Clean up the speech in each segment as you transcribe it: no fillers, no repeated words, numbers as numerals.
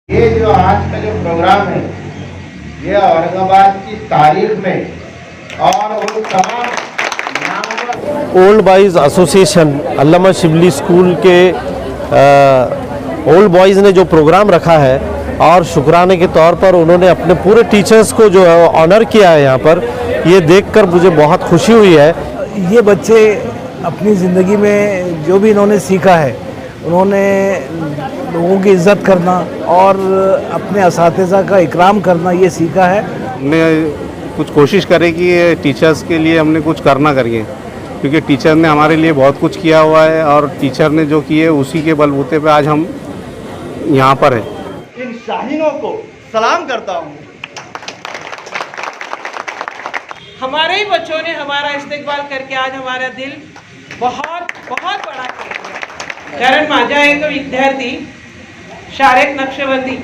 ये जो आज का जो प्रोग्राम है ये औरंगाबाद की तारीख में और वो तमाम ओल्ड बॉयज़ एसोसिएशन अल्लामा शिबली स्कूल के ओल्ड बॉयज़ ने जो प्रोग्राम रखा है और शुक्राने के तौर पर उन्होंने अपने पूरे टीचर्स को जो है ऑनर किया है यहाँ पर, ये देखकर मुझे बहुत खुशी हुई है। ये बच्चे अपनी ज़िंदगी में जो भी इन्होंने सीखा है, उन्होंने लोगों की इज़्ज़त करना और अपने असातिज़ा का इकराम करना ये सीखा है। हमने कुछ कोशिश करें कि टीचर्स के लिए हमने कुछ करना करिए, क्योंकि टीचर ने हमारे लिए बहुत कुछ किया हुआ है और टीचर ने जो किए उसी के बलबूते पे आज हम यहाँ पर हैं। इन शाहीनों को सलाम करता हूँ। हमारे ही बच्चों ने हमारा इस्तेकबाल करके आज हमारा दिल बहुत बहुत बड़ा कर दिया। कारण माझ्या एक विद्यार्थी शाळेत नक्षबंदी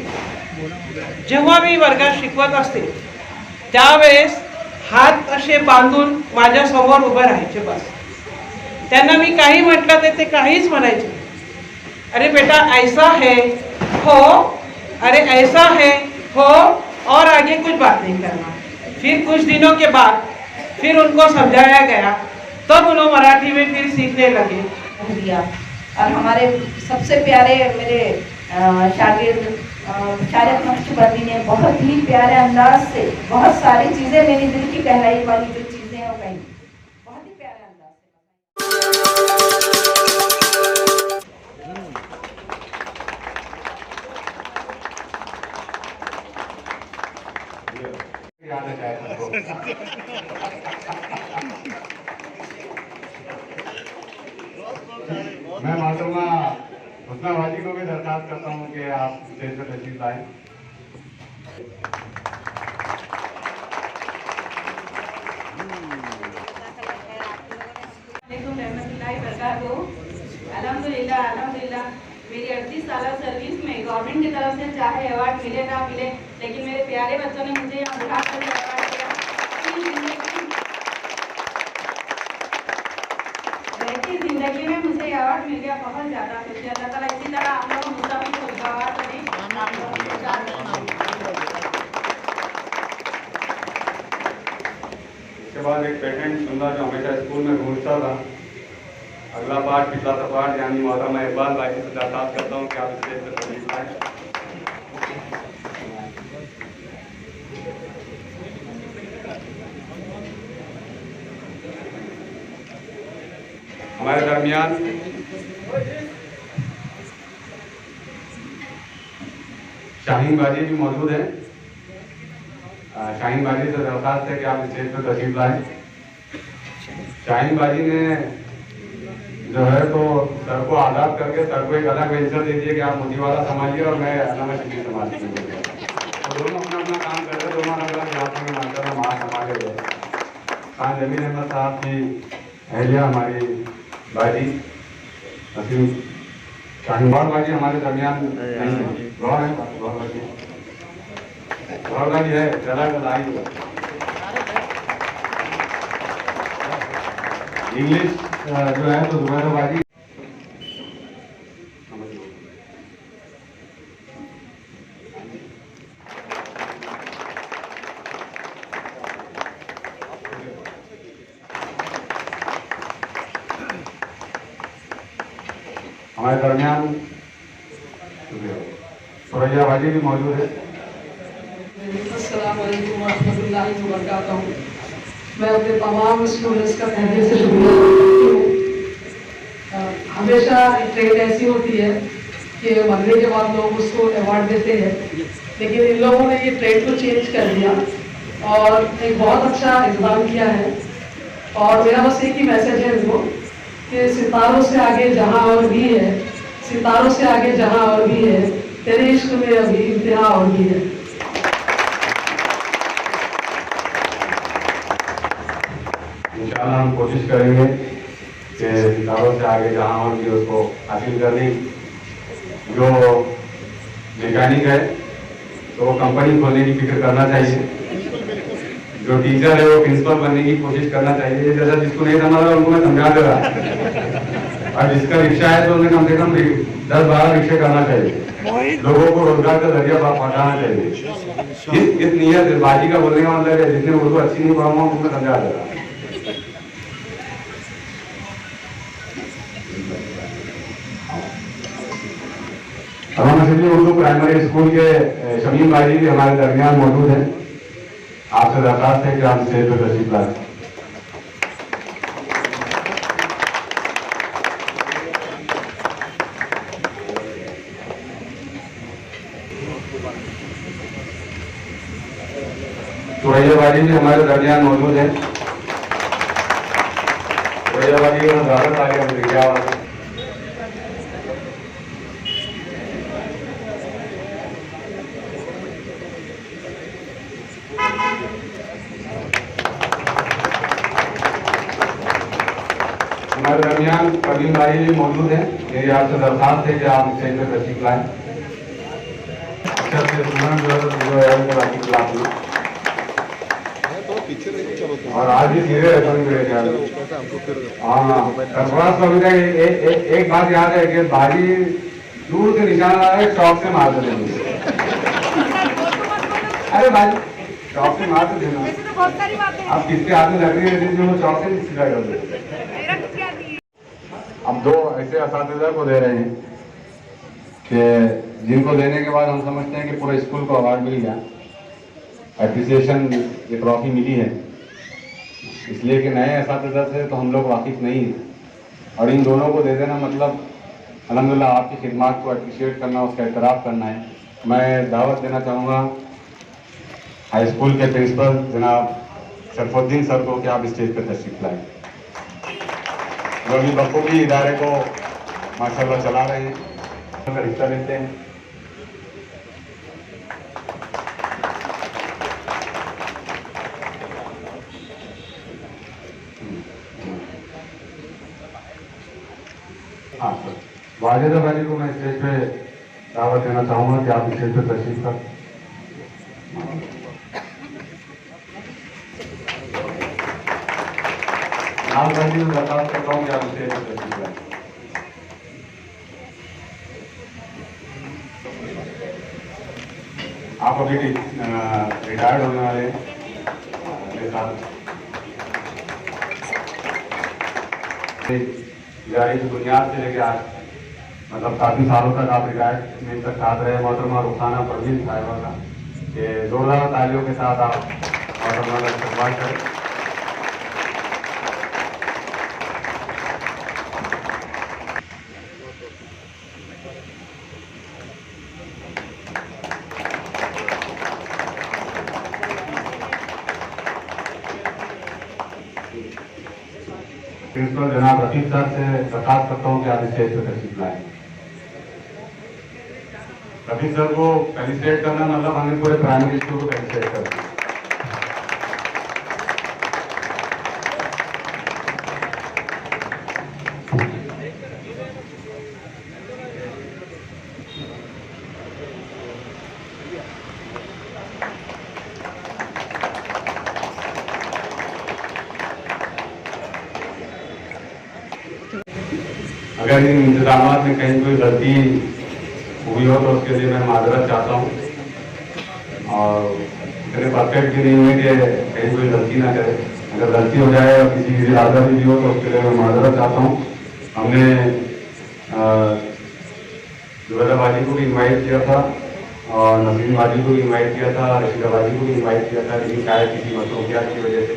जेव्हा मी वर्गात शिकवत असते त्यावेळेस हात असे बांधून माझ्या समोर उभे राहायचे। बस त्यांना मी काही म्हटलं तर ते काहीच म्हणायचे, अरे बेटा ऐसा है हो, अरे ऐसा है हो, और आगे कुछ बात नहीं करना। फिर कुछ दिनों के बाद फिर उनको समझाया गया, तब उन्होंने मराठी में फिर सीखने लगे। दिया और हमारे सबसे प्यारे मेरे शागिर्द शारिक नक्शबंदी ने बहुत ही प्यारे अंदाज से बहुत सारी चीज़ें मेरी दिल की गहराई वाली जो चीज़ें हैं वो कहीं बहुत ही प्यारे अंदाज मैं मासूमा हुस्नाबाजी को भी दरखास्त करता हूँ कि आप स्टेज पर तशरीफ लाएं। अल्हम्दुलिल्लाह अल्हम्दुलिल्लाह मेरी 38 साल सर्विस में गवर्नमेंट की तरफ से चाहे अवार्ड मिले ना मिले, लेकिन मेरे प्यारे बच्चों ने मुझे यहाँ बुला कर अवार्ड दिया। जिंदगी में मुझे अवार्ड मिल गया, बहुत ज़्यादा खुशी। अल्लाह ताला इसी तरह आप लोगों को मुसाफिर को अवार्ड करें। इसके बाद एक पेटेंट सुनना जो हमेशा स्कूल में घूमता था, अगला पार्ट पिछला सा पार्ट यानी मौलाना इकबाल भाई से दरखास्त करता हूँ कि आप स्टेज पर तशरीफ लाएं। हमारे दरमियान शाहीन बाजी भी मौजूद हैं। शाहीन बाजी से दरखास्त है कि आप स्टेज पर तशरीफ लाएं। शाहीन बाजी ने जो है तो सर को आज़ाद करके सर को एक अलग वेंचर दे दिया कि आप मोतीवाला संभालिए और मैं अल्लामा शिबली संभालती हूँ। तो दोनों अपना अपना काम कर रहे, दोनों अलग अलग इलाके में मानकर वहाँ संभाले हुए। खान जमीन अहमद साहब की अहलिया हमारी बाजी नसीम शाहीनबाग बाजी हमारे दरमियान गौर है, गौर बाजी है, जरा लाई इंग्लिश जो है तो जुबैर बाजी। हमारे दरमियान सुरैया बाजी भी मौजूद है। अस्सलाम वालेकुम रहमतुल्लाहि व बरकातहू। मैं अपने तमाम स्टूडेंट्स का तहे से शुक्रिया करती हूँ। हमेशा ट्रेड ऐसी होती है कि मरने के बाद लोग उसको अवार्ड देते हैं, लेकिन इन लोगों ने ये ट्रेड को चेंज कर दिया और एक बहुत अच्छा इक़दाम किया है। और मेरा बस एक ही मैसेज है इनको कि सितारों से आगे जहाँ और भी है, सितारों से आगे जहाँ और भी है, तेरे इश्क में अभी इंतहा और भी है। इंशाअल्लाह हम कोशिश करेंगे कि सितारों से आगे जहाँ और भी उसको हासिल करने। जो मैकेनिक है तो वो कंपनी खोलने की फिक्र करना चाहिए, जो टीचर है वो प्रिंसिपल बनने की कोशिश करना चाहिए। जैसा जिसको नहीं समझ रहा उनको मैं समझा दे रहा, और जिसका रिक्शा है तो उन्हें कम से कम 10-12 रिक्शे करना चाहिए। लोगों को रोजगार का जरिया पहुंचाना चाहिए। इस नीयत बाजी का बोलने का मतलब है जितने उर्दू अच्छी नहीं पढ़ा उनको समझा देगा। उर्दू प्राइमरी स्कूल के शमीम भाई भी हमारे दरमियान मौजूद हैं। आपसे दरखास्त है कि आप स्टेज पर तशरीफ लाएं। सुरैयाबाजी भी हमारे दरमियान मौजूद है। सुरैयाबाजी का स्वागत आगे हम क्या हमारे दरमियान कबीर भाई भी मौजूद हैं। मेरी आपसे दरखास्त है कि आप स्टेज पर तशरीफ लाएं। अक्षर से सुमन जो है बाकी क्लास में और आज भी धीरे रहता हूँ मेरे ख्याल में। हाँ सरफराज स्वामी का एक बात याद है कि बाजी दूर से निशान आ रहा है, चौक से मार देंगे। अरे भाई चौक से मार तो देना, आप किसके हाथ में लकड़ी रहती जो चौक से नहीं सिखाई होते। अब दो ऐसे असातिज़ा को दे रहे हैं कि जिनको देने के बाद हम समझते हैं कि पूरे स्कूल को अवार्ड मिल गया, एप्रिसिएशन ये ट्रॉफी मिली है, इसलिए कि नए असातिज़ा से तो हम लोग वाकिफ नहीं हैं। और इन दोनों को दे देना मतलब अल्हम्दुलिल्लाह आपकी खिदमत को अप्रिशिएट करना, उसका एतराफ़ करना है। मैं दावत देना चाहूँगा हाई स्कूल के प्रिंसिपल जनाब शरफुद्दीन सर को कि आप स्टेज पर तशरीफ लाएँ, जो भी बखूबी इदारे को माशाल्लाह चला रहे हैं, हिस्सा लेते हैं। हाँ सर, वाजिदा भाई को मैं स्टेज पे दावत देना चाहूँगा कि आप स्टेज पे तशरीफ कर। लाल भाई को दरखास्त करता हूँ कि आप स्टेज पे तशरीफ करें। आप अभी रिटायर्ड होने वाले मेरे साथ जारी की बुनियाद से लेकर आज मतलब काफ़ी सालों तक आप रिटायरमेंट तक साथ रहे। मोहतरमा रुखसाना परवीन साहिबा का कि जोरदार तालियों के साथ आप मोहतरमा का इस्तेमाल करें। प्रिंसिपल जनाब रफीक साहब से दरखास्त करता हूँ कि आप स्टेज पर तशरीफ लाएं। रफीक सर को फेलिसिटेट करना मतलब हमें पूरे प्राइमरी स्कूल को फेलिसिटेट करना। अगर इन इंतजाम में कहीं कोई गलती हुई हो तो उसके लिए मैं माजरत चाहता हूँ, और इतने परफेक्ट भी नहीं हुई कि कहीं कोई गलती ना करे। अगर गलती हो जाए और किसी की इरादा भी हो तो उसके लिए मैं माजरत चाहता हूँ। हमने जुबैदा बाजी को भी इन्वाइट किया था और नसीम बाजी को भी इन्वाइट किया था, रशीदा बाजी को भी इन्वाइट किया था, लेकिन शायद किसी मसरूफियात की वजह से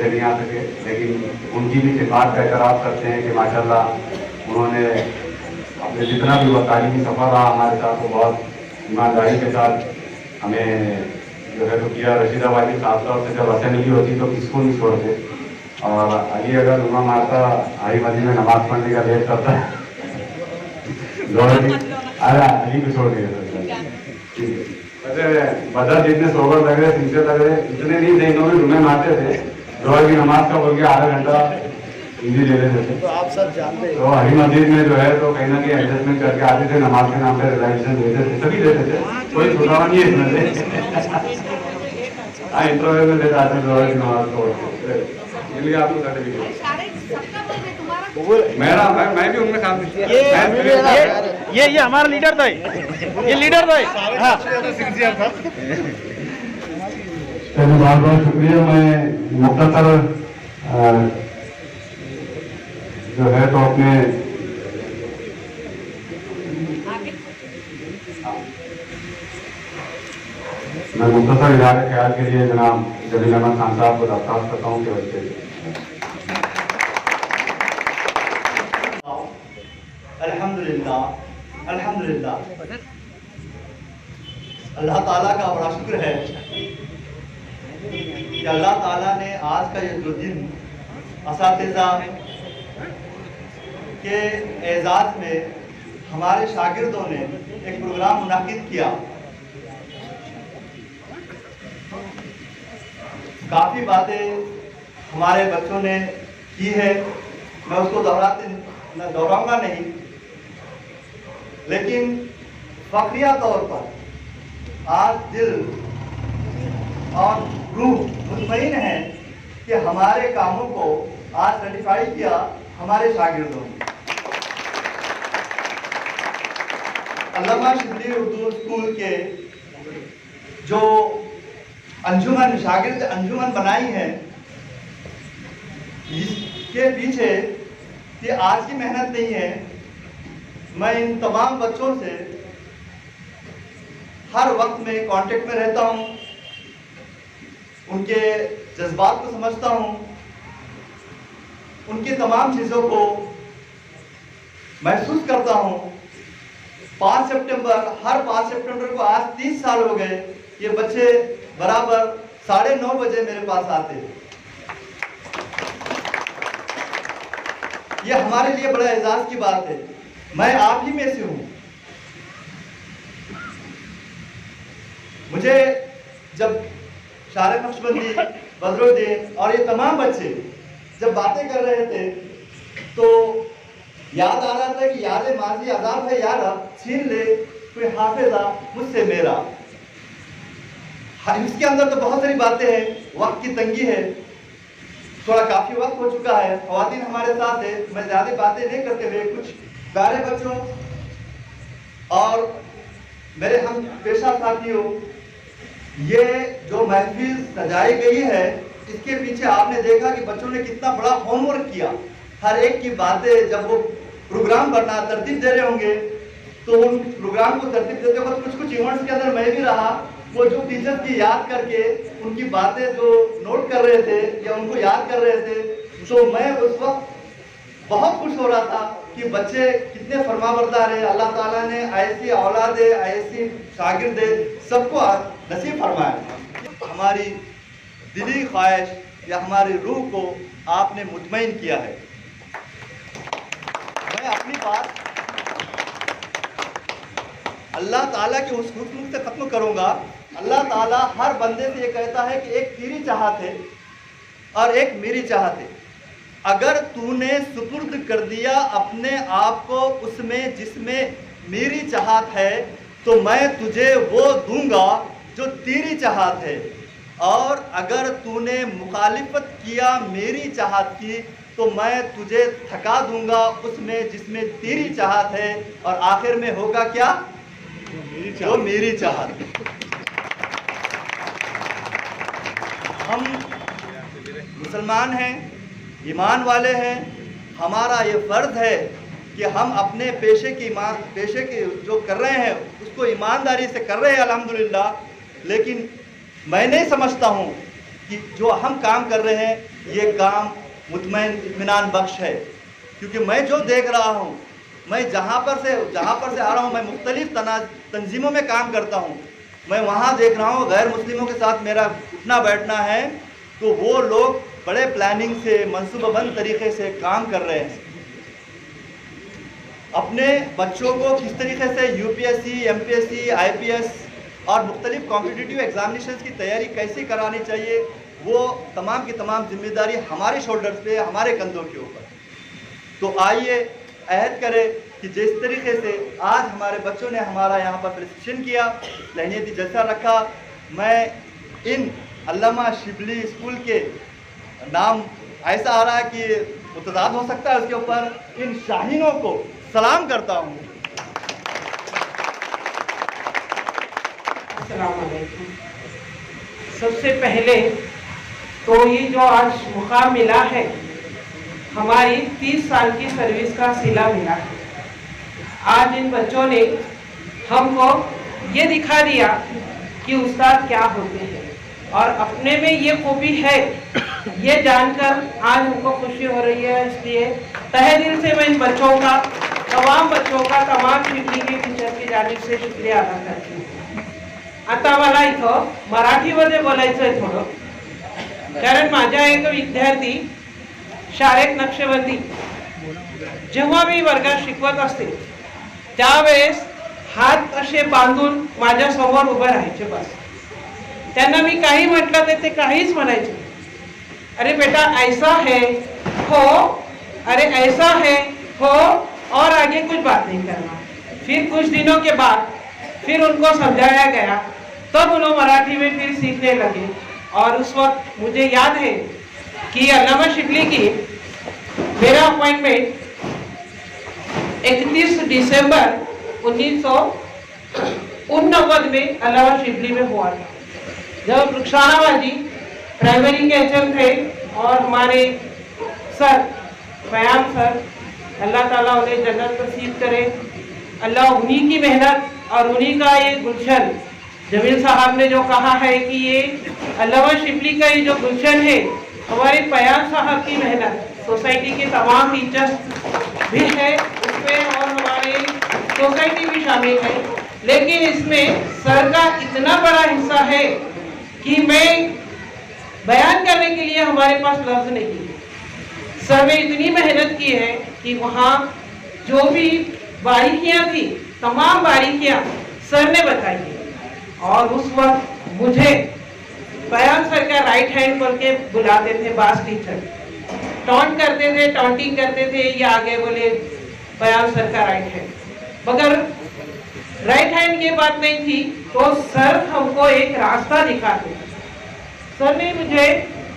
नहीं आ सके। लेकिन उनकी भी सिफात का एतराफ़ करते हैं कि माशाल्लाह उन्होंने अपने जितना भी वो तालीमी सफ़र रहा हमारे साथ वो बहुत ईमानदारी के साथ हमें जो है तो किया। रशीदा बाजी साफ तौर से जब असेंबली होती तो किसको नहीं छोड़ते, और अली अगर जुम्मा मारता आई मस्जिद में नमाज पढ़ने का लेट करता है अली को छोड़ दिया। ठीक है, वैसे बदर जितने सोबर लग रहे, सिंसियर लग रहे, इतने नहीं थे, इन्होंने जुम्मे मारते थे। जोहर की नमाज का बोल के आधा घंटा हिंदी ले लेते थे। तो आप सब जानते हैं तो हरी मस्जिद में जो है तो कहीं ना कहीं एडजस्टमेंट करके आते थे, नमाज के नाम पे रिलैक्सेशन देते थे, सभी देते थे, कोई छुटावा नहीं है इसमें से। हाँ, इंटरव्यू में देते आते जोहर की नमाज को, इसलिए आपको सर्टिफिकेट मैं भी उनमें शामिल ये हमारा लीडर था, ये लीडर था। हाँ। चलिए बहुत बहुत शुक्रिया। मैं मुख्तसर जो है तो अपने मैं मुख्तसर इजारे ख्याल के लिए जनाब जलील अहमद खान साहब को दरख्वास्त करता हूँ कि बच्चे अल्हम्दुलिल्लाह अल्हम्दुलिल्लाह, अल्लाह ताला का बड़ा शुक्र है कि अल्लाह ताला ने आज का ये जो दिन असातिज़ा के एजाज़ में हमारे शागिर्दों ने एक प्रोग्राम मुनाकिद किया। काफ़ी बातें हमारे बच्चों ने की है, मैं उसको दोहराऊंगा नहीं, लेकिन फखरिया तौर पर आज दिल और रूह मुतमईन है कि हमारे कामों को आज सर्टिफाई किया हमारे शागिर्दों ने। अल्लामा शिबली उर्दू स्कूल के जो अंजुमन शागिर्द अंजुमन बनाई है, इसके पीछे ये आज की मेहनत नहीं है। मैं इन तमाम बच्चों से हर वक्त में कांटेक्ट में रहता हूँ, उनके जज्बात को समझता हूँ, उनकी तमाम चीज़ों को महसूस करता हूँ। 5 सितंबर, हर 5 सितंबर को आज 30 साल हो गए, ये बच्चे बराबर 9:30 बजे मेरे पास आते हैं। ये हमारे लिए बड़ा एजाज की बात है। मैं आप ही में से हूं। मुझे जब शारिक नक्शबंदी, बदरुद्दीन और ये तमाम बच्चे जब बातें कर रहे थे तो याद आ रहा था कि याद माजी अजाब है यार, अब छीन ले कोई हाफिजा मुझसे मेरा। इसके अंदर तो बहुत सारी बातें हैं, वक्त की तंगी है, थोड़ा काफ़ी वक्त हो चुका है, ख़वातीन हमारे साथ है, मैं ज़्यादा बातें नहीं करते हुए कुछ प्यारे बच्चों और मेरे हम पेशा साथियों, ये जो महफिल सजाई गई है इसके पीछे आपने देखा कि बच्चों ने कितना बड़ा होमवर्क किया। हर एक की बातें जब वो प्रोग्राम बना तरतीब दे रहे होंगे तो उन प्रोग्राम को तरतीब देते वक्त कुछ कुछ इवेंट्स के अंदर मैं भी रहा, वो जो टीचर्स की याद करके उनकी बातें जो नोट कर रहे थे या उनको याद कर रहे थे, तो मैं उस वक्त बहुत खुश हो रहा था कि बच्चे कितने फरमाबरदार है। अल्लाह ताला ने ऐसी औलाद ऐसी शागिर्द सबको नसीब फरमाया। हमारी दिली ख्वाहिश या हमारी रूह को आपने मुतमईन किया है। मैं अपनी बात अल्लाह ताला के उस हुक्म से ख़त्म करूँगा। अल्लाह ताला हर बंदे से ये कहता है कि एक तेरी चाहत है और एक मेरी चाहत है। अगर तूने सुपुर्द कर दिया अपने आप को उसमें जिसमें मेरी चाहत है तो मैं तुझे वो दूंगा जो तेरी चाहत है, और अगर तूने मुखालिफत किया मेरी चाहत की तो मैं तुझे थका दूंगा उसमें जिसमें तेरी चाहत है, और आखिर में होगा क्या? जो मेरी चाहत। हम मुसलमान हैं, ईमान वाले हैं, हमारा ये फ़र्ज़ है कि हम अपने पेशे की जो कर रहे हैं उसको ईमानदारी से कर रहे हैं अल्हम्दुलिल्लाह। लेकिन मैं नहीं समझता हूँ कि जो हम काम कर रहे हैं ये काम मुतमईन इत्मीनान बख्श है, क्योंकि मैं जो देख रहा हूँ, मैं जहाँ पर से आ रहा हूँ, मैं मुख्तलिफ तंजीमों में काम करता हूँ, मैं वहाँ देख रहा हूँ गैर मुस्लिमों के साथ मेरा उठना बैठना है तो वो लोग बड़े प्लानिंग से मंसूबाबंद तरीके से काम कर रहे हैं। अपने बच्चों को किस तरीके से यूपीएससी, एमपीएससी, आईपीएस और मुख्तलिफ कॉम्पिटिटिव एग्जामिनेशंस की तैयारी कैसे करानी चाहिए, वो तमाम की तमाम जिम्मेदारी हमारे शोल्डर्स पे, हमारे कंधों के ऊपर। तो आइए अहद करें कि जिस तरीके से आज हमारे बच्चों ने हमारा यहाँ पर प्रशिक्षण किया, लहनियती जलसा रखा, मैं इन अल्लामा शिबली स्कूल के नाम ऐसा आ रहा है कि मुतजाद हो सकता है, उसके ऊपर इन शाहीनों को सलाम करता हूँ। अस्सलाम वालेकुम। सबसे पहले तो ये जो आज मुकाम मिला है, हमारी 30 साल की सर्विस का सिला मिला है। आज इन बच्चों ने हमको ये दिखा दिया कि उस्ताद क्या होते हैं, और अपने में ये खूबी है ये जानकर आज हमको खुशी हो रही है। इसलिए तहे दिल से मैं इन बच्चों का, तमाम बच्चों का, तमाम शिकली के टीचर की जानिब से शुक्रिया अदा करती हूँ। आता मला इथं मराठीमध्ये बोलायचं आहे थोडं, कारण माझ्या एक विद्यार्थी शाळेत नक्षबंदी जेव्हा मी वर्गात शिकवत असते त्यावेळेस हात असे बांधून माझ्या समोर उभं राहायचे बस. त्यांना मी काही म्हटलं तर ते काहीच म्हणायचे, अरे बेटा ऐसा है हो, अरे ऐसा है हो, और आगे कुछ बात नहीं करना. फिर कुछ दिनों के बाद फिर उनको समझाया गया, तब उन्होंने मराठी में फिर सीखने लगे. और उस वक्त मुझे याद है कि अल्लामा शिबली की मेरा अपॉइंटमेंट 31 दिसंबर 1989 में अल्लामा शिबली में हुआ था, जब रुखसाना बाजी प्राइमरी के एचएम थे और हमारे सर फयाम सर, अल्लाह ताला उन्हें जन्नत नसीब करे. अल्लाह उन्हीं की मेहनत और उन्हीं का ये गुलशन, जमील साहब ने जो कहा है कि ये अल्लामा शिबली का ये जो गुलशन है, हमारे फयाम साहब की मेहनत, सोसाइटी के तमाम टीचर्स भी है उसमें और हमारे सोसाइटी भी शामिल है. लेकिन इसमें सर का इतना बड़ा हिस्सा है कि मैं बयान करने के लिए हमारे पास लफ्ज नहीं है. सर ने इतनी मेहनत की है कि वहाँ जो भी बारीकियाँ थी, तमाम बारीकियाँ सर ने बताई है. और उस वक्त मुझे बयान सर का राइट हैंड बोल के बुलाते थे बास टीचर, टॉन्ट करते थे, टॉन्टिंग करते थे, ये आगे बोले बयान सर का राइट हैंड. मगर राइट हैंड की बात नहीं थी तो सर हमको एक रास्ता दिखाते. सर ने मुझे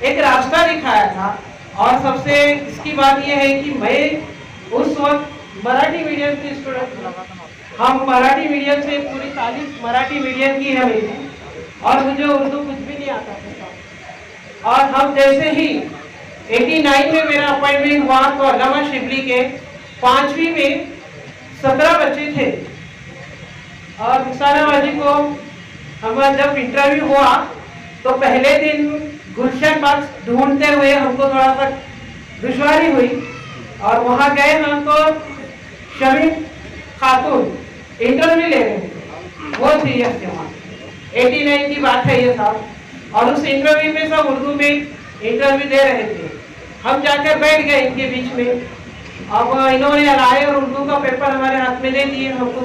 एक रास्ता दिखाया था. और सबसे इसकी बात यह है कि मैं उस वक्त मराठी मीडियम की स्टूडेंट था. हम मराठी मीडियम से पूरी तालीम मराठी मीडियम की है मेरी, और मुझे उर्दू कुछ भी नहीं आता था. और हम जैसे ही 89 में मेरा अपॉइंटमेंट हुआ तो अल्लामा शिबली के 5वीं में 17 बच्चे थे. और रुखसाना बाजी को हमारा जब इंटरव्यू हुआ तो पहले दिन गुलशन बॉक्स ढूंढते हुए हमको थोड़ा सा दुश्वारी हुई. और वहाँ गए हम तो शमीम खातून इंटरव्यू ले रहे थे, वो सीरियस थे. वहाँ 89 की बात है ये साहब, और उस इंटरव्यू में सब उर्दू में इंटरव्यू दे रहे थे. हम जाकर बैठ गए इनके बीच में. अब इन्होंने राय और उर्दू का पेपर हमारे हाथ में दे दिए. हमको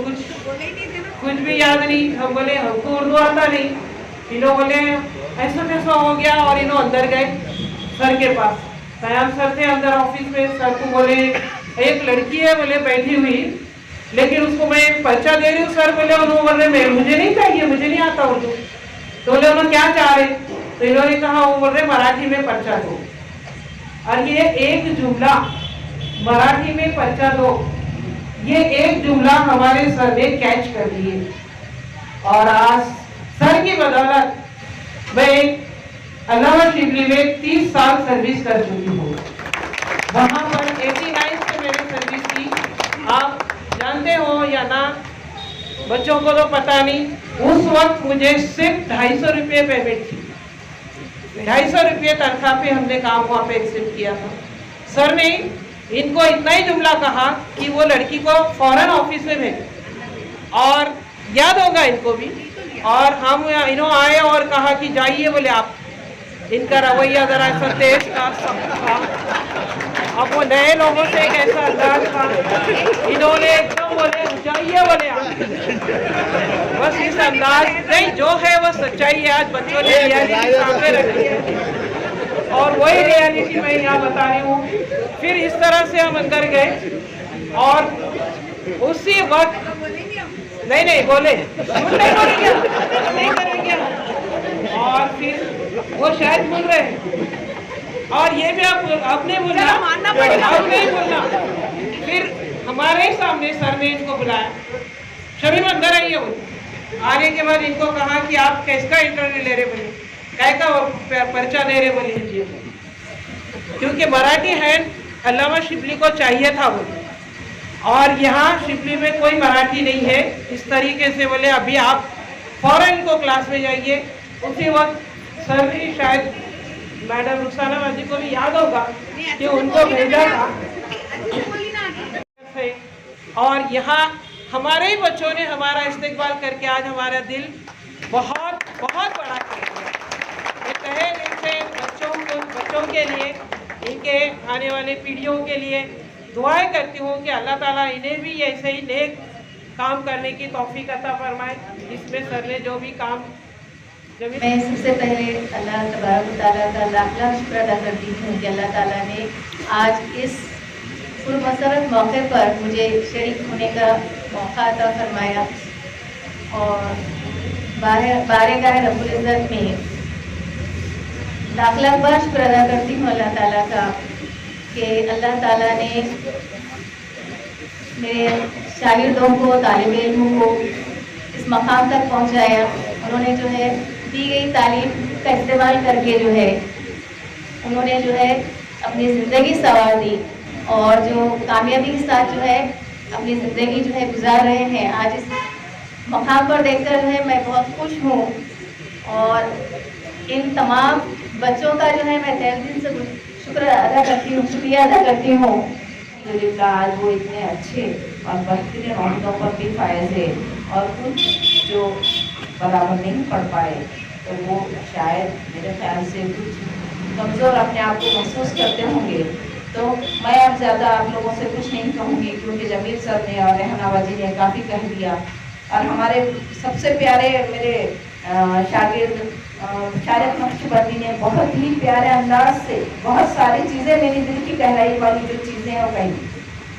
कुछ भी याद नहीं. हम बोले हमको उर्दू आता नहीं. इन्हों बोले ऐसा कैसा हो गया, और इन्हों अंदर गए सर के पास. फयाम सर थे अंदर ऑफिस में. सर को बोले एक लड़की है बोले बैठी हुई, लेकिन उसको मैं पर्चा दे रही हूँ. सर बोले उन्होंने बोले मुझे नहीं चाहिए, मुझे नहीं आता उर्दू. तो बोले उन्होंने क्या चाह रहे, तो इन्होंने कहा वो बोल रहे मराठी में पर्चा दो. और ये एक जुमला मराठी में पर्चा दो, ये एक जुमला हमारे सर ने कैच कर लिए. और आज सर की बदौलत मैं अल्लामा शिबली में 30 साल सर्विस कर चुकी हूँ. वहाँ पर 89 से मैंने सर्विस की. आप जानते हो या ना, बच्चों को तो पता नहीं, उस वक्त मुझे सिर्फ 250 रुपये पेमेंट थी. 250 रुपये तनख्वाह पे हमने काम वहाँ पे एक्सेप्ट किया था. सर ने इनको इतना ही जुमला कहा कि वो लड़की को फौरन ऑफिस में भेजे, और याद होगा इनको भी. और हम इन्हों आए और कहा कि जाइए बोले आप. इनका रवैया जरा ऐसा तेज था, अब वो नए लोगों से एक ऐसा अंदाज था, इन्होंने एकदम बोले जाइए बोले आप. बस इस अंदाज नहीं, जो है वो सच्चाई है. आज बच्चों ने रियलिटी सामने रखी है और वही रियलिटी मैं यहाँ बता रही हूँ. फिर इस तरह से हम अंदर गए और उसी वक्त नहीं बोले नहीं करेंगे. और फिर वो शायद बोल रहे हैं और ये भी आपने बोला, आप नहीं बोलना। फिर हमारे सामने सर ने इनको बुलाया, शमीम अंदर आइए बोले। आने के बाद इनको कहा कि आप किसका इंटरव्यू ले रहे बोले, क्या का पर्चा दे रहे बोले, क्योंकि मराठी हैंड अल्लामा शिबली को चाहिए था बोले, और यहाँ शिबली में कोई मराठी नहीं है। इस तरीके से बोले अभी आप फौरन इनको क्लास में जाइए। उसी वक्त सर ने शायद मैडम रुखसाना बाजी को भी याद होगा कि उनको भेजा था, और यहाँ हमारे ही बच्चों ने हमारा इस्तेकबाल करके आज हमारा दिल बहुत बहुत बड़ा कर दिया। मैं तहे दिल से बच्चों के लिए, इनके आने वाले पीढ़ियों के लिए दुआएं करती हूँ कि अल्लाह ताला इन्हें भी ऐसे ही नेक काम करने की तौफीक अता फरमाए, जिसमें सर ने जो भी काम। मैं सबसे पहले अल्लाह तबारक ताला का लाख लाख शुक्र अदा करती हूँ कि अल्लाह ताला ने आज इस पुरमसरत मौके पर मुझे शरीक होने का मौका अता फरमाया, और बारगाह रब्बुल इज़्ज़त में लाख लाख बार शुक्र अदा करती हूँ अल्लाह ताला का कि अल्लाह ताला ने मेरे शागिर्दों को, तालिब इल्मों को इस मकाम तक पहुँचाया। उन्होंने जो है दी गई तालीम का इस्तेमाल करके जो है उन्होंने जो है अपनी ज़िंदगी संवार दी, और जो कामयाबी के साथ जो है अपनी ज़िंदगी जो है गुजार रहे हैं। आज इस मकाम पर देखकर जो है मैं बहुत खुश हूँ, और इन तमाम बच्चों का जो है मैं तहे दिल से शुक्र अदा करती हूँ, शुक्रिया अदा करती हूँ। आज वो इतने अच्छे और बेहतरीन औहदों पर भी फायज है, और कुछ जो बराबर नहीं पढ़ पाए तो वो शायद मेरे ख्याल से कुछ कमज़ोर अपने आप को महसूस करते होंगे। तो मैं अब ज़्यादा आप लोगों से कुछ नहीं कहूँगी, क्योंकि जमील सर ने और रहनावा जी ने काफ़ी कह दिया, और हमारे सबसे प्यारे मेरे शागिर्द शारिक नक्शबंदी ने बहुत ही प्यारे अंदाज से बहुत सारी चीज़ें, मेरी दिल की गहराई वाली जो चीज़ें हैं वो कही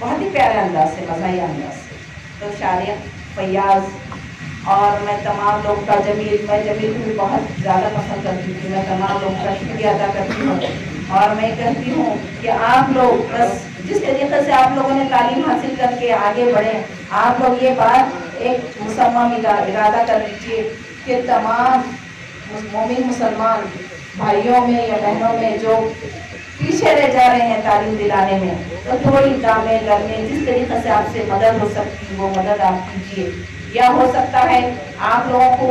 बहुत ही प्यारे अंदाज से, मज़ाही अंदाज से। तो शारिक फैयाज और मैं तमाम लोग का मैं जमील को भी बहुत ज़्यादा पसंद करती थी, मैं तमाम लोग का शुक्रिया अदा करती हूँ, और मैं कहती हूँ कि आप लोग बस जिस तरीके से आप लोगों ने तालीम हासिल करके आगे बढ़े, आप लोग ये बात एक मुसम्मा इरादा कर लीजिए कि तमाम मोमिन मुसलमान भाइयों में या बहनों में जो पीछे रह जा रहे हैं तालीम दिलाने में, तो थोड़ी कामें करने जिस तरीके से आपसे मदद हो सकती है वो मदद आप कीजिए। या हो सकता है आप लोगों को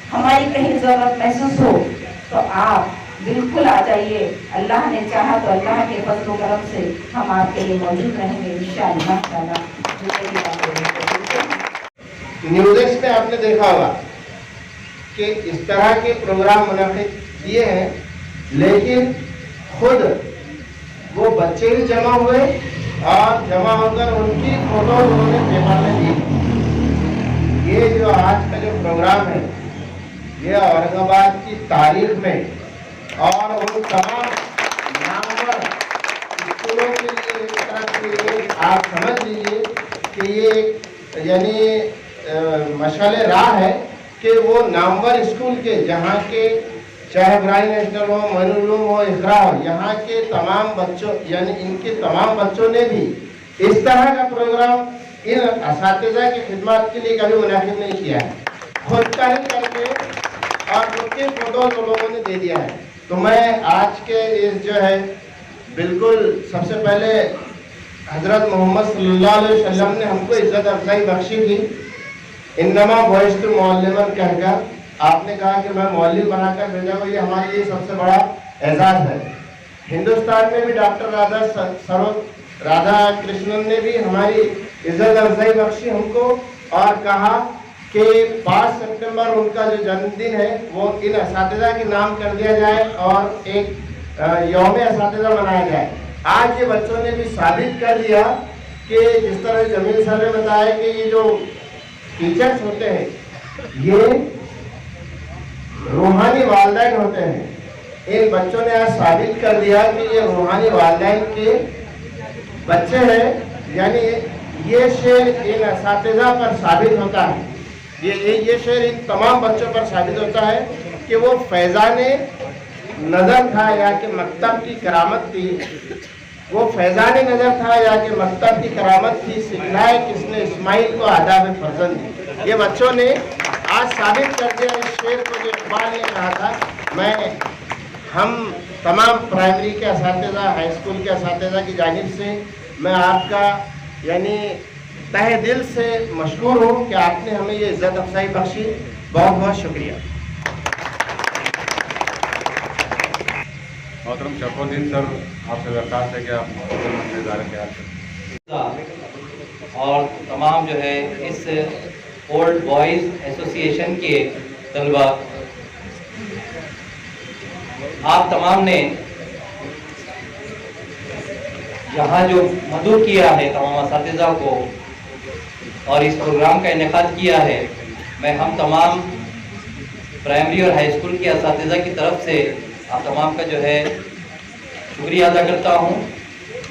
हमारी कहीं ज़रूरत महसूस हो तो आप बिल्कुल आ जाइए, अल्लाह ने चाहा तो अल्लाह के फज़ल व करम से हम आपके लिए मौजूद रहेंगे इंशाअल्लाह ताला। न्यूज़ में आपने देखा होगा कि इस तरह के प्रोग्राम मुनाफिद किए हैं, लेकिन खुद वो बच्चे भी जमा हुए और जमा होकर उनकी फोटो उन्होंने पेपर में दी। ये जो आज का जो प्रोग्राम है ये औरंगाबाद की तारीख में और उन तमाम नामवर स्कूलों के लिए एक तरह से आप समझ लीजिए कि ये यानी मशाले राह है कि वो नामवर स्कूल के जहाँ के चाहे इब्राहिम नेशनल हो, मनुलूम हो, इकरा हो, यहाँ के तमाम बच्चों यानी इनके तमाम बच्चों ने भी इस तरह का प्रोग्राम इन असातिज़ा की खिदमत के लिए कभी मुनाफिद नहीं किया है, खुद का ही करके और उनके फोटो तो लोगों ने दे दिया है। तो मैं आज के इस जो है बिल्कुल सबसे पहले हज़रत मोहम्मद सल्लल्लाहु अलैहि वसल्लम ने हमको इज़्ज़त अफजाई बख्शी थी, इन्नमा बुइस्तु मुअल्लिमन कहकर आपने कहा कि मैं मौलिम बनाकर भेजा हूँ, ये हमारे लिए सबसे बड़ा एजाज़ है। हिंदुस्तान में भी डॉक्टर राधा कृष्णन ने भी हमारी इज़्ज़त अफजाई बख्शी हमको और कहा कि 5 सितंबर उनका जो जन्मदिन है वो इन असातिज़ा के नाम कर दिया जाए और एक यौम असातिज़ा मनाया जाए। आज ये बच्चों ने भी साबित कर दिया कि जिस तरह जमील सर ने बताया कि ये जो टीचर्स होते हैं ये रूहानी वालिदैन होते हैं। इन बच्चों ने आज साबित कर दिया कि ये रूहानी वालिदैन के बच्चे हैं, यानी ये शेर इन असातिज़ा पर साबित होता है, ये शेर इन तमाम बच्चों पर साबित होता है कि वो फैज़ाने नज़र था या कि मकतब की करामत थी, वो फैज़ानी नज़र था या कि मकतब की करामत थी, सिखलाए किसने इस्माइल को आदाब फर्जंद दी। ये बच्चों ने आज साबित कर दिया इस शेर को जो इकबाल ने कहा था। हम तमाम प्राइमरी के असातिज़ा, हाई स्कूल के असातिज़ा की जानिब से मैं आपका यानी तहे दिल से मशकूर हूँ कि आपने हमें ये इज़्ज़त अफजाई बख्शी। बहुत बहुत शुक्रिया। मोहतरम शरफुद्दीन सर, आपसे दरख्वास्त है कि आप मंजूर ख्याल करें। और तमाम जो है इस ओल्ड बॉयज़ एसोसिएशन के तलबा, आप तमाम ने यहाँ जो मदद किया है तमाम असातिज़ा को और इस प्रोग्राम का इनेकाद किया है, मैं हम तमाम प्राइमरी और हाई स्कूल के असातिज़ा की तरफ से आप तमाम का जो है शुक्रिया अदा करता हूँ।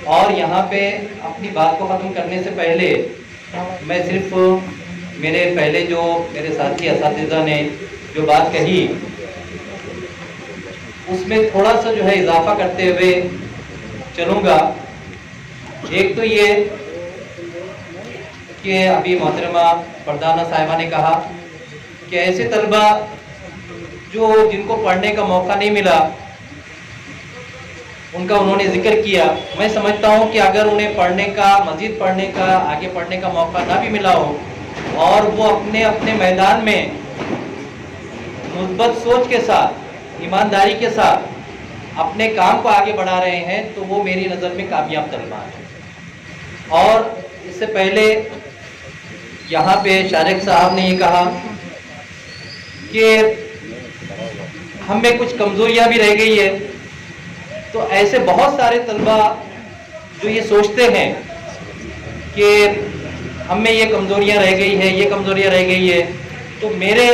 और यहाँ पे अपनी बात को ख़त्म करने से पहले मैं सिर्फ मेरे साथी असातिज़ा ने जो बात कही उसमें थोड़ा सा जो है इजाफा करते हुए चलूँगा। एक तो ये कि अभी मोहतरमा प्रधाना साहिबा ने कहा कि ऐसे तलबा जिनको पढ़ने का मौका नहीं मिला, उनका उन्होंने जिक्र किया। मैं समझता हूँ कि अगर उन्हें मज़ीद पढ़ने का, आगे पढ़ने का मौका ना भी मिला हो और वो अपने मैदान में मुस्बत सोच के साथ, ईमानदारी के साथ अपने काम को आगे बढ़ा रहे हैं, तो वो मेरी नज़र में कामयाब तलबा है। और इससे पहले यहाँ पे शारिक साहब ने ये कहा कि हम में कुछ कमज़ोरियाँ भी रह गई है। तो ऐसे बहुत सारे तलबा जो ये सोचते हैं कि हम में ये कमज़ोरियाँ रह गई है, ये कमज़ोरियाँ रह गई है, तो मेरे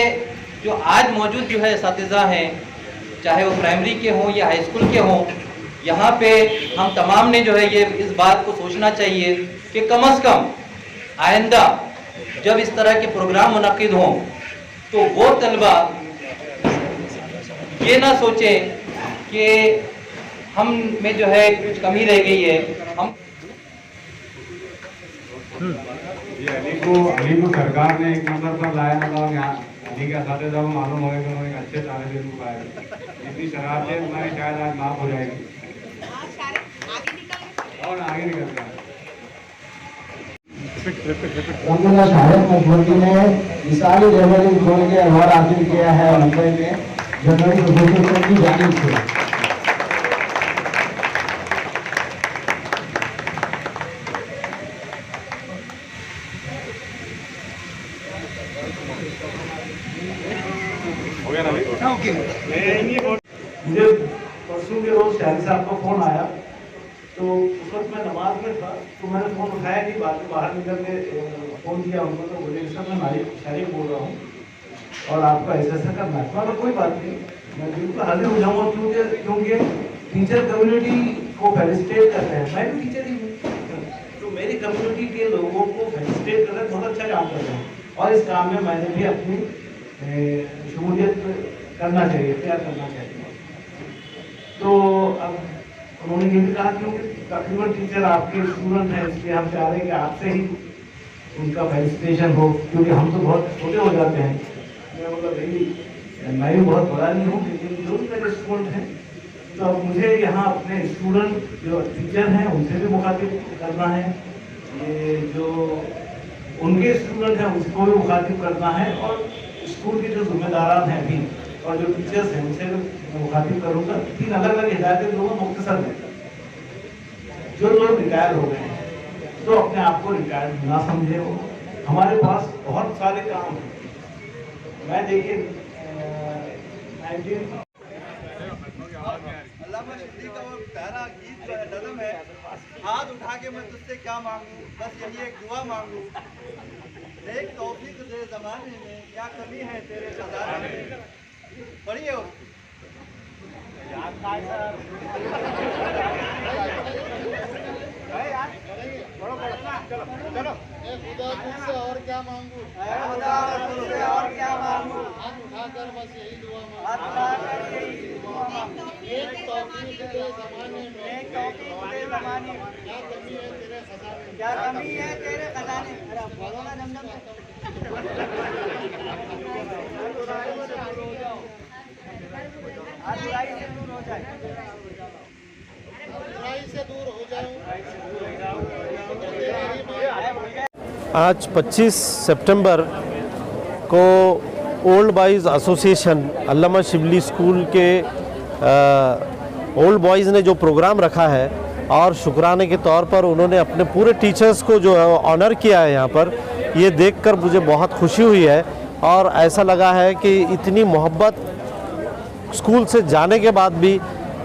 जो आज मौजूद जो है असातिज़ा हैं, चाहे वो प्राइमरी के हों या हाई स्कूल के हों, यहाँ पे हम तमाम ने जो है ये इस बात को सोचना चाहिए कि कम अज़ कम आइंदा जब इस तरह के प्रोग्राम मुनक़िद हों तो वो तलबा ये ना सोचें कि हम में जो है कुछ कमी रह गई है। हम ये अली को सरकार ने एक नंबर पर लाया, मतलब यहाँ अली के असातिज़ा को मालूम होगा कि उन्होंने एक अच्छे तालिब इल्म को पाया। इतनी शरारतें हमारी शायद आज माफ़ हो जाएगी और आगे निकल जाए। शाहिद मशहूरी ने मिसाली जनवरी खोल के अवार्ड हासिल किया है मुंबई में जनवरी की जानिब से। मुझे परसों के रोज शाहिद साहब का फोन आया, तो उस वक्त मैं नमाज में था, तो मैंने फ़ोन उठाया नहीं, बाद में बाहर निकल के फ़ोन किया उनको, तो बोले सर मैं मालिक शारिक बोल रहा हूँ और आपको ऐसा करना है। मैं कोई बात नहीं, मैं बिल्कुल हाजिर हो जाऊँगा, क्योंकि टीचर कम्युनिटी को फेलिसिटेट करते हैं, मैं भी टीचर ही हूँ, तो मेरी कम्युनिटी के लोगों को फेलिसिटेट कर रहे हैं, बहुत अच्छा काम कर रहे हैं और इस काम में मैंने भी अपनी शमूलियत करना चाहिए, तैयार करना चाहिए। तो अब उन्होंने ये भी कहा क्योंकि तकरीबन टीचर आपके स्टूडेंट हैं, इसलिए हम चाह रहे हैं कि आपसे ही उनका फेलिसिटेशन हो, क्योंकि हम तो बहुत छोटे हो जाते हैं। मैं मतलब भाई मैं भी बहुत बड़ा नहीं हूँ, लेकिन जो भी मेरे स्टूडेंट हैं, तो अब मुझे यहाँ अपने स्टूडेंट जो टीचर हैं उनसे भी मुखातिब करना है, ये जो उनके स्टूडेंट हैं उसको भी मुखातिब करना है, और स्कूल के जो जिम्मेदारान हैं भी और जो टीचर्स हैं उनसे मैं मुखातिब करूँगा। 3 अलग अलग हिदायतें दूँगा मुख्तसर में। जो लोग रिटायर हो गए हैं तो अपने आप को रिटायर्ड ना समझे, हो हमारे पास बहुत सारे काम हैं। मैं देखिए अल्लामा शफी का वो प्यारा गीत जो है, नज़म है, हाथ उठा के मैं तुझसे क्या मांगू, बस यही एक दुआ मांगू, एक तौफीक दे ज़माने में, क्या कमी है तेरे खजाने में। पढ़िए चलो खुदा तुझसे और क्या मांगू, खुदा तुझसे और क्या मांगू, उठाकर बस यही दुआ मांगते हैं, एक तौफीक दे ज़माने में, क्या कमी है तेरे खजाने में, क्या कमी है तेरे खजाने में। आज 25 सितंबर को ओल्ड बॉयज़ एसोसिएशन अल्लामा शिबली स्कूल के ओल्ड बॉयज़ ने जो प्रोग्राम रखा है और शुक्राने के तौर पर उन्होंने अपने पूरे टीचर्स को जो है ऑनर किया है यहाँ पर, ये देखकर मुझे बहुत खुशी हुई है। और ऐसा लगा है कि इतनी मोहब्बत स्कूल से जाने के बाद भी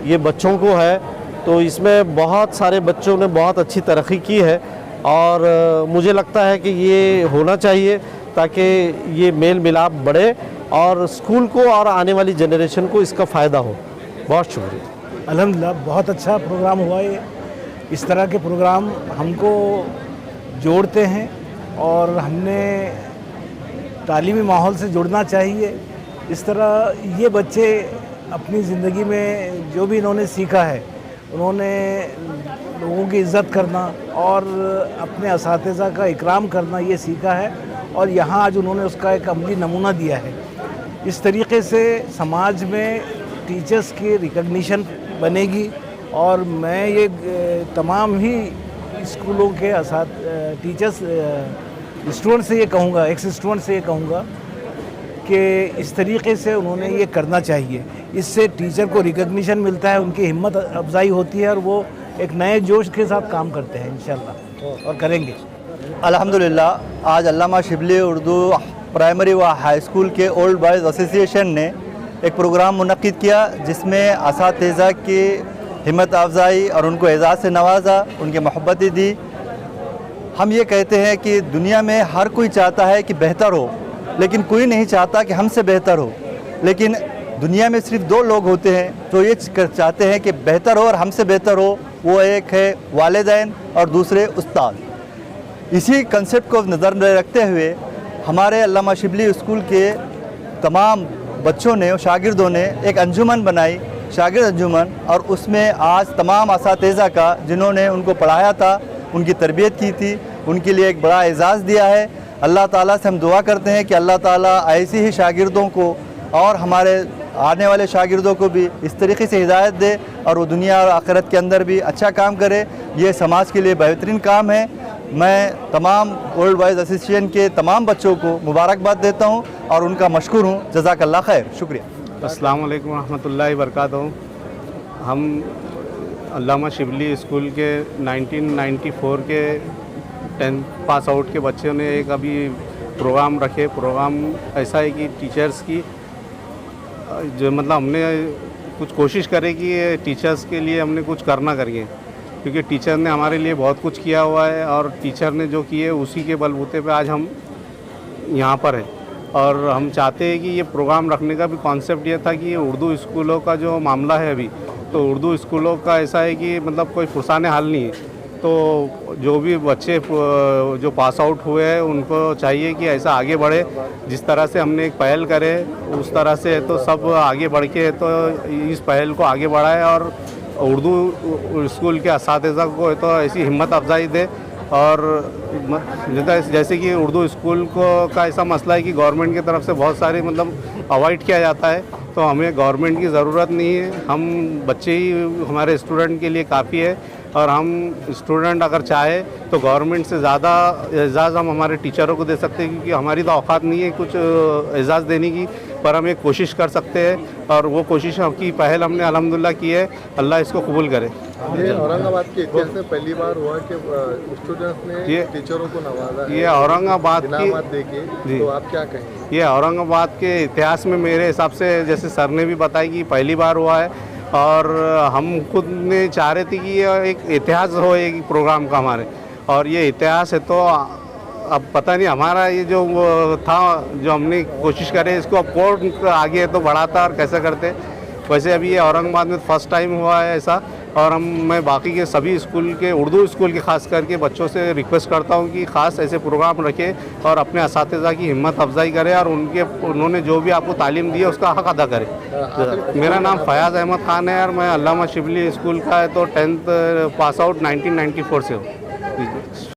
ये बच्चों को है, तो इसमें बहुत सारे बच्चों ने बहुत अच्छी तरक्की की है और मुझे लगता है कि ये होना चाहिए ताकि ये मेल मिलाप बढ़े और स्कूल को और आने वाली जनरेशन को इसका फ़ायदा हो। बहुत शुक्रिया। अल्हम्दुलिल्लाह बहुत अच्छा प्रोग्राम हुआ ये। इस तरह के प्रोग्राम हमको जोड़ते हैं और हमने तालीमी माहौल से जुड़ना चाहिए। इस तरह ये बच्चे अपनी ज़िंदगी में जो भी इन्होंने सीखा है, उन्होंने लोगों की इज़्ज़त करना और अपने असातिज़ा का इकराम करना ये सीखा है और यहाँ आज उन्होंने उसका एक अमली नमूना दिया है। इस तरीके से समाज में टीचर्स की रिकग्निशन बनेगी और मैं ये तमाम ही स्कूलों के टीचर्स स्टूडेंट से ये कहूँगा, एक्स स्टूडेंट से ये कहूँगा कि इस तरीके से उन्होंने ये करना चाहिए। इससे टीचर को रिकग्निशन मिलता है, उनकी हिम्मत अफजाई होती है और वो एक नए जोश के साथ काम करते हैं इंशाल्लाह और करेंगे। अल्हम्दुलिल्लाह आज अल्लामा शिबली उर्दू प्राइमरी व हाई स्कूल के ओल्ड बॉयज़ एसोसिएशन ने एक प्रोग्राम मुनक्किद किया जिसमें असातिज़ा की हिम्मत अफजाई और उनको एज़ाज़ से नवाजा, उनकी मोहब्बतें दी। हम ये कहते हैं कि दुनिया में हर कोई चाहता है कि बेहतर हो, लेकिन कोई नहीं चाहता कि हमसे बेहतर हो। लेकिन दुनिया में सिर्फ दो लोग होते हैं जो ये चाहते हैं कि बेहतर हो और हमसे बेहतर हो, वो एक है वालिदैन और दूसरे उस्ताद। इसी कंसेप्ट को नज़र में रखते हुए हमारे अल्लामा शिबली स्कूल के तमाम बच्चों ने और शागिर्दों ने एक अंजुमन बनाई, शागिर्द अंजुमन, और उसमें आज तमाम असातिज़ा का जिन्होंने उनको पढ़ाया था, उनकी तरबियत की थी, उनके लिए एक बड़ा एजाज़ दिया है। अल्लाह ताला से हम दुआ करते हैं कि अल्लाह ताला ऐसी ही शागिर्दों को और हमारे आने वाले शागिर्दों को भी इस तरीके से हिदायत दे और वो दुनिया और आखिरत के अंदर भी अच्छा काम करे। ये समाज के लिए बेहतरीन काम है। मैं तमाम ओल्ड बॉयज़ एसोसिएशन के तमाम बच्चों को मुबारकबाद देता हूँ और उनका मशकूर हूँ। जज़ाकल्लाह खैर। शुक्रिया। अस्सलाम वालेकुम रहमतुल्लाहि बरकातहू। हम अल्लामा शिबली स्कूल के 1994 के 10th पास आउट के बच्चों ने एक अभी प्रोग्राम रखे। प्रोग्राम ऐसा है कि टीचर्स की जो मतलब हमने कुछ कोशिश करे कि टीचर्स के लिए हमने कुछ करना करिए, क्योंकि टीचर ने हमारे लिए बहुत कुछ किया हुआ है और टीचर ने जो किए उसी के बलबूते पे आज हम यहाँ पर हैं। और हम चाहते हैं कि ये प्रोग्राम रखने का भी कॉन्सेप्ट ये था कि ये उर्दू स्कूलों का जो मामला है अभी, तो उर्दू स्कूलों का ऐसा है कि मतलब कोई फुरसाने हाल नहीं है। तो जो भी बच्चे जो पास आउट हुए हैं उनको चाहिए कि ऐसा आगे बढ़े। जिस तरह से हमने एक पहल करे उस तरह से तो सब आगे बढ़ के तो इस पहल को आगे बढ़ाए और उर्दू स्कूल के असातिज़ा को तो ऐसी हिम्मत अफजाई दे। और जैसे कि उर्दू स्कूल को का ऐसा मसला है कि गवर्नमेंट की तरफ से बहुत सारे मतलब अवॉइड किया जाता है, तो हमें गवर्नमेंट की ज़रूरत नहीं है। हम बच्चे ही हमारे स्टूडेंट के लिए काफ़ी है और हम स्टूडेंट अगर चाहे तो गवर्नमेंट से ज़्यादा एजाज़ हम हमारे टीचरों को दे सकते हैं, क्योंकि हमारी तो औकात नहीं है कुछ एजाज़ देने की, पर हम एक कोशिश कर सकते हैं और वो कोशिश की पहल हमने अल्हम्दुलिल्लाह की है। अल्लाह इसको कबूल करे। ये औरंगाबाद के इतिहास में पहली बार हुआ कि स्टूडेंट्स ने टीचरों को नवाजा। ये औरंगाबाद की देके, तो आप क्या कहेंगे? ये औरंगाबाद के इतिहास में मेरे हिसाब से जैसे सर ने भी बताया कि पहली बार हुआ है और हम खुद ने चाह रहे थे कि ये एक इतिहास हो एक प्रोग्राम का हमारे, और ये इतिहास है। तो अब पता नहीं हमारा ये जो था जो हमने कोशिश करे इसको अब कौन आगे तो बढ़ाता और कैसे करते। वैसे अभी ये औरंगाबाद में फर्स्ट टाइम हुआ है ऐसा, और मैं बाकी के सभी स्कूल के, उर्दू स्कूल के खास करके बच्चों से रिक्वेस्ट करता हूँ कि ख़ास ऐसे प्रोग्राम रखें और अपने असातिज़ा की हिम्मत अफजाई करें और उन्होंने जो भी आपको तालीम दी है उसका हक़ अदा करें। मेरा नाम फयाज़ अहमद ख़ान है और मैं अल्लामा शिबली स्कूल का है, तो 10th पास आउट 1994 से हूँ।